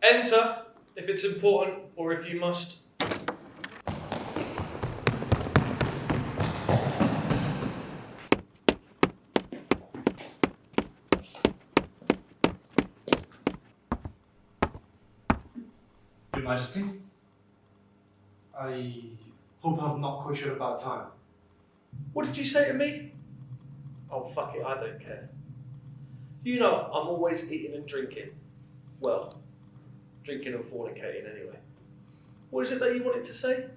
Enter, if it's important or if you must. Your Majesty, I hope I've not caught you at a bad time. What did you say to me? Oh, fuck it, I don't care. You know, I'm always eating and drinking. Well, drinking and fornicating anyway. What is it that you wanted to say?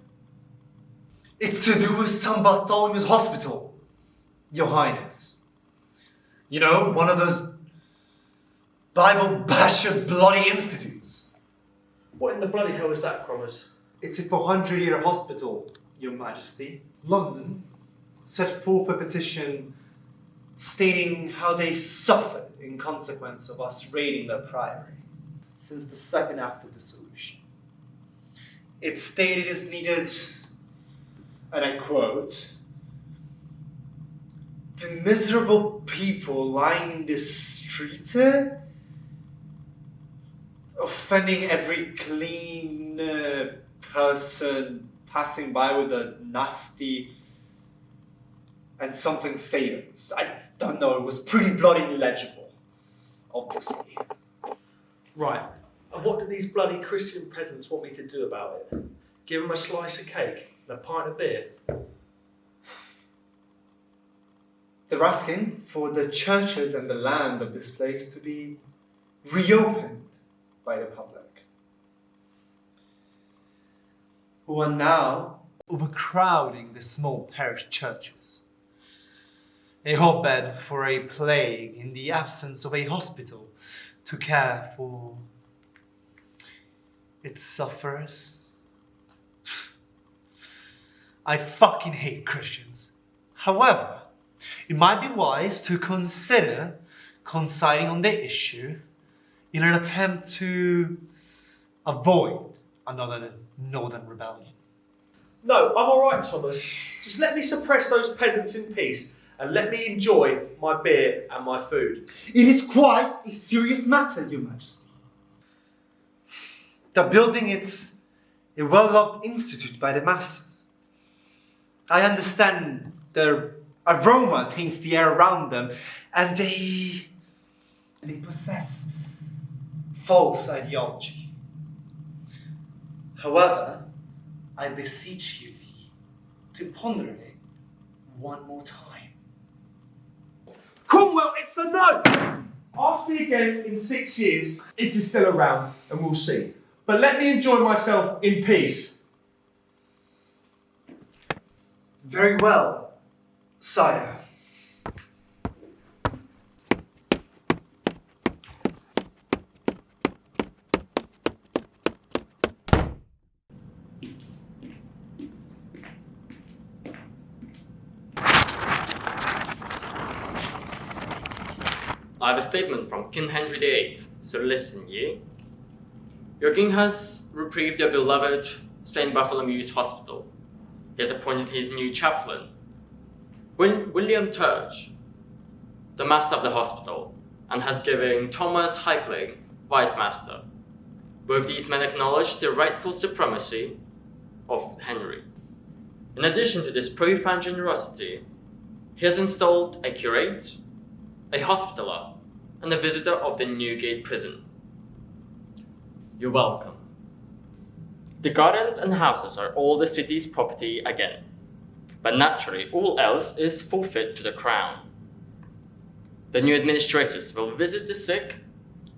It's to do with St. Bartholomew's Hospital, Your Highness. You know, one of those Bible-basher bloody institutes. What in the bloody hell is that, Crommers? It's a 400-year hospital, Your Majesty. London set forth a petition stating how they suffered in consequence of us raiding their priory since the second act of dissolution. It stated is needed, and I quote, "The miserable people lying in the street, offending every clean person passing by with a nasty and something savings." I don't know, it was pretty bloody illegible, obviously. Right, and what do these bloody Christian peasants want me to do about it? Give them a slice of cake and a pint of beer? They're asking for the churches and the land of this place to be reopened by the public, who are now overcrowding the small parish churches. A hotbed for a plague in the absence of a hospital to care for its sufferers. I fucking hate Christians. However, it might be wise to consider coinciding on the issue in an attempt to avoid another northern rebellion. No, I'm alright, Thomas. Just let me suppress those peasants in peace and let me enjoy my beer and my food. It is quite a serious matter, Your Majesty. The building is a well-loved institute by the masses. I understand their aroma taints the air around them, and they possess false ideology. However, I beseech you to ponder it one more time. Cromwell, it's a no! Ask me again in 6 years if you're still around and we'll see. But let me enjoy myself in peace. Very well, sire. I have a statement from King Henry VIII, so listen ye. Your king has reprieved your beloved St. Bartholomew's Hospital. He has appointed his new chaplain, William Turge, the master of the hospital, and has given Thomas Hickling vice master. Both these men acknowledge the rightful supremacy of Henry. In addition to this profound generosity, he has installed a curate, a hospitaller, and a visitor of the Newgate prison. You're welcome. The gardens and houses are all the city's property again, but naturally all else is forfeit to the crown. The new administrators will visit the sick,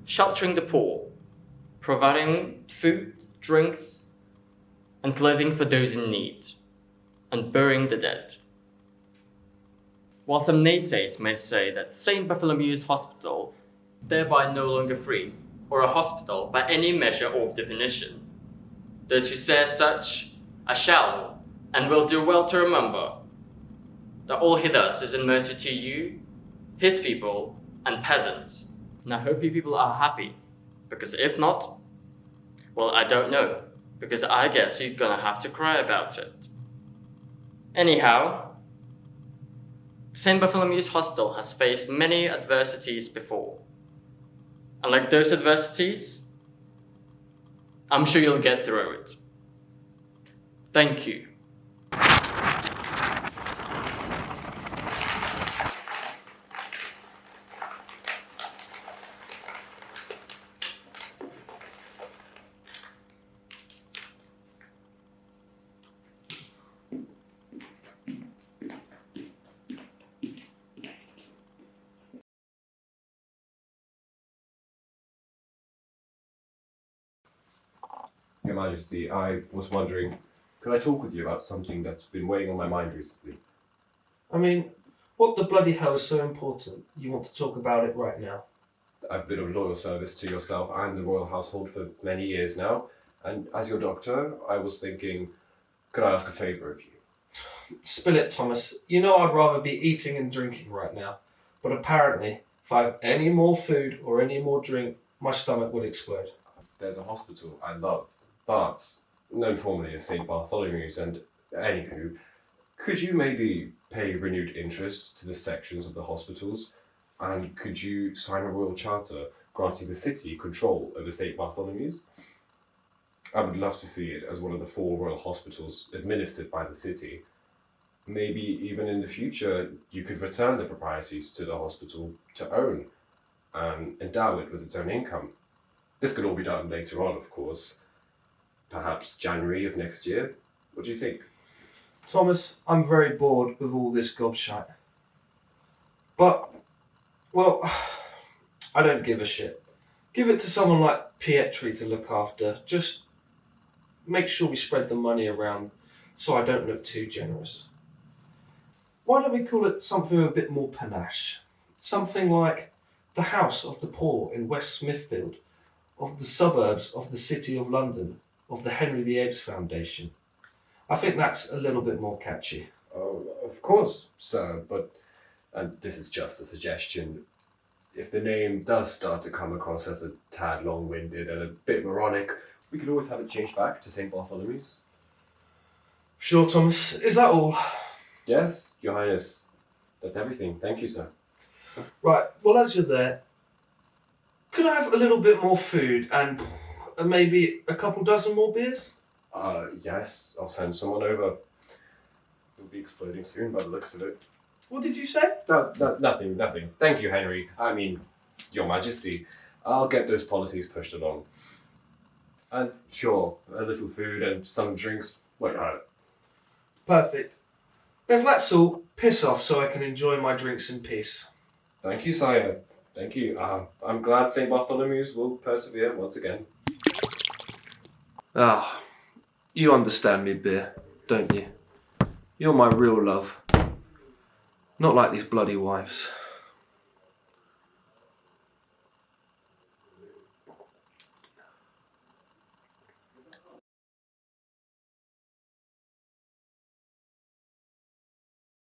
sheltering the poor, providing food, drinks, and clothing for those in need, and burying the dead. While some naysayers may say that St. Bartholomew's Hospital thereby no longer free, or a hospital by any measure of definition, those who say such are shallow and will do well to remember that all he does is in mercy to you, his people, and peasants. And I hope you people are happy, because if not, well, I don't know, because I guess you're gonna have to cry about it. Anyhow, St. Bartholomew's Hospital has faced many adversities before. And like those adversities, I'm sure you'll get through it. Thank you. Your Majesty, I was wondering, could I talk with you about something that's been weighing on my mind recently? I mean, what the bloody hell is so important? You want to talk about it right now? I've been of loyal service to yourself and the royal household for many years now, and as your doctor, I was thinking, could I ask a favour of you? Spill it, Thomas. You know I'd rather be eating and drinking right now, but apparently, if I have any more food or any more drink, my stomach will explode. There's a hospital I love, Barts, known formerly as St. Bartholomews, and anywho, could you maybe pay renewed interest to the sections of the hospitals, and could you sign a royal charter granting the city control over St. Bartholomew's? I would love to see it as one of the 4 royal hospitals administered by the city. Maybe even in the future you could return the properties to the hospital to own and endow it with its own income. This could all be done later on, of course. Perhaps January of next year. What do you think? Thomas, I'm very bored with all this gobshite. But, well, I don't give a shit. Give it to someone like Pietri to look after. Just make sure we spread the money around so I don't look too generous. Why don't we call it something with a bit more panache? Something like the House of the Poor in West Smithfield, of the suburbs of the City of London, of the Henry VIII Foundation. I think that's a little bit more catchy. Oh, of course, sir, but and this is just a suggestion. If the name does start to come across as a tad long-winded and a bit moronic, we could always have it changed back to St. Bartholomew's. Sure, Thomas. Is that all? Yes, Your Highness. That's everything. Thank you, sir. Right, well, as you're there, could I have a little bit more food and maybe a couple dozen more beers? Yes, I'll send someone over. It'll be exploding soon by the looks of it. What did you say? No, nothing. Thank you, Henry. I mean, Your Majesty. I'll get those policies pushed along. And sure, a little food and some drinks won't hurt. Perfect. If that's all, piss off so I can enjoy my drinks in peace. Thank you, sire. Thank you. I'm glad St. Bartholomew's will persevere once again. Ah, you understand me, beer, don't you? You're my real love. Not like these bloody wives.